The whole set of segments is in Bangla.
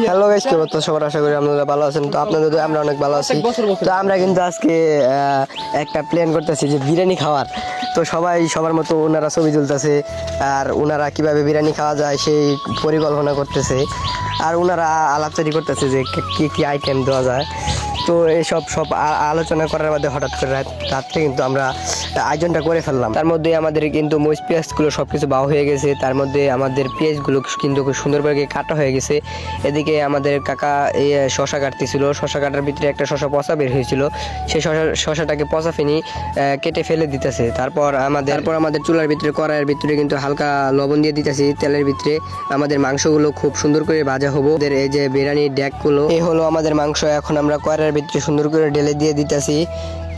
হ্যালো গাইস, কি অবস্থা সবার? আশা করি আপনারা ভালো আছেন। তো আপনাদের আমরা অনেক ভালো আছি। তো আমরা কিন্তু আজকে একটা প্ল্যান করতেছি যে বিরিয়ানি খাওয়ার। তো সবাই সবার মতো ওনারা ছবি তুলতেছে আর ওনারা কিভাবে বিরিয়ানি খাওয়া যায় সেই পরিকল্পনা করতেছে আর ওনারা আলাপচারি করতেছে যে কি কি আইটেম দেওয়া যায়। তো এইসব আলোচনা করার মধ্যে হঠাৎ করে রাত্রে কিন্তু আমরা আয়োজনটা করে ফেললাম। তার মধ্যে আমাদের কিন্তু মরিচ পেঁয়াজগুলো সব কিছু বাও হয়ে গেছে। তার মধ্যে আমাদের পেঁয়াজগুলো কিন্তু খুব সুন্দর করে কাটা হয়ে গেছে। এদিকে আমাদের কাকা এই শশা কাটতেছিল, শশা কাটার ভিতরে একটা শশা পচা বের হয়েছিল, সেই শশাটাকে পচা ফেনি কেটে ফেলে দিতেছে। তারপর আমাদের চুলার ভিতরে কড়াইয়ের ভিতরে কিন্তু হালকা লবণ দিয়ে দিতেছি তেলের ভিতরে। আমাদের মাংসগুলো খুব সুন্দর করে ভাজা হবো। এই যে বিরিয়ানির ডেকগুলো এই হলো আমাদের মাংস। এখন আমরা কড়াইয়ের ভিতরে সুন্দর করে ঢেলে দিয়ে দিতেছি।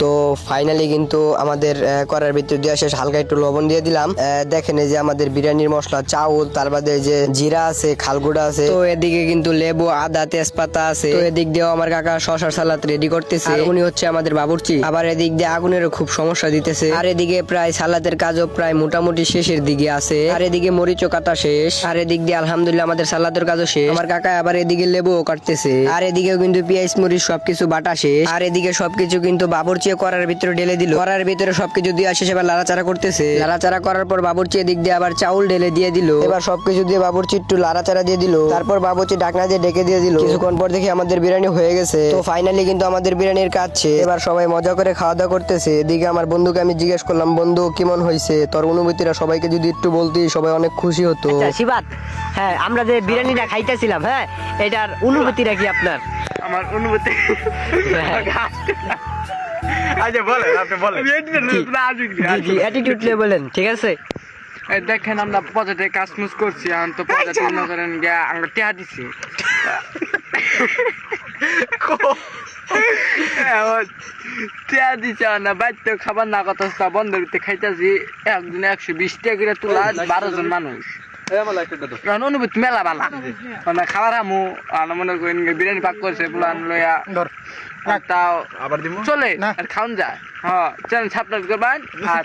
তো ফাইনালি কিন্তু আমাদের কড়াইয়ের ভিতরে দেওয়া শেষ, হালকা একটু লবণ দিয়ে দিলাম। দেখেন এই যে আমাদের বিরিয়ানির মশলা, চাউল, তার বাদে যে জিরা আছে, খালগুড়া আছে। তো এদিকে কিন্তু লেবু, আদা, তেজপাতা আছে। তো এদিক দিয়েও আমার কাকা শশার সালাদ রেডি করতেছে, উনি হচ্ছে আমাদের বাবুর্চি। আবার এদিক দিয়ে আগুনেরও খুব সমস্যা দিতেছে। আর এদিকে প্রায় সালাদের কাজও প্রায় মোটামুটি শেষের দিকে আছে। আর এদিকে মরিচও কাটা শেষ। আর এদিক দিয়ে আলহামদুলিল্লাহ আমাদের সালাদের কাজও শেষ। আমার কাকা আবার এদিকে লেবুও কাটতেছে। আর এদিকেও কিন্তু পেঁয়াজ মরিচ সবকিছু বাটা শেষ। আর এদিকে সবকিছু কিন্তু বাবুর্চি করার ভিতরে ঢেলে দিল। করার ভিতরে সবকিছু দিয়ে শেষে এবার লাড়াচাড়া করতেছে। লাড়াচাড়া করার পর বাবুর্চি এদিক দিয়ে আবার চাউল ঢেলে দিয়ে দিল। এবার সবকিছু দিয়ে বাবুর্চি একটু লাড়াচাড়া দিয়ে দিল। তারপর বাবুর্চি ঢাকনা দিয়ে ঢেকে দিয়ে দিল। কিছুক্ষণ পর দেখি আমাদের বিরিয়ানি হয়ে গেছে। তো ফাইনালি কিন্তু আমাদের বিরিয়ানির কাজ শেষ। এবার সবাই মজা করে খাওয়া দাওয়া করতেছে। এদিকে আমার বন্ধুকে আমি জিজ্ঞেস করলাম, বন্ধু কেমন হয়েছে তোর অনুভূতিরা, সবাইকে যদি একটু বলতি সবাই অনেক খুশি হতো। শিবাত, হ্যাঁ আমরা যে বিরিয়ানিটা খাইতেছিলাম, হ্যাঁ এটার অনুভূতিটা কি আপনার? আমার অনুভূতি আচ্ছা বলেন, আপনি বলেন। অ্যাটিটিউড নিয়ে বলেন, ঠিক আছে? দেখেন আমরা পজাতে কাজ মুজ করছি, এখন তো পজাতে মনে করেন আমরা টেহা দিছি। টেহা দিছে না, বাইতে খাবার না কথা বন্ধ করতে খাইতেছি। একদিনে 120 টাকা করে তোলা, 12 জন মানুষ। অনুভূতি মেলা বালা মানে খাবার আমু মনে করেন বিরিয়ানি পাক করছে পুলান লইয়া তাও আবার দিব চলে আর খাওন যায়। হ্যাঁ, চ্যানেল সাবস্ক্রাইব করবেন আর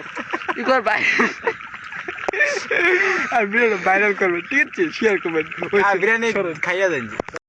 কি করবেন আর ভিডিও ভাইরাল করবেন, ঠিক আছে? শেয়ার করবেন, বিরিয়ানি খাইয়া দেন।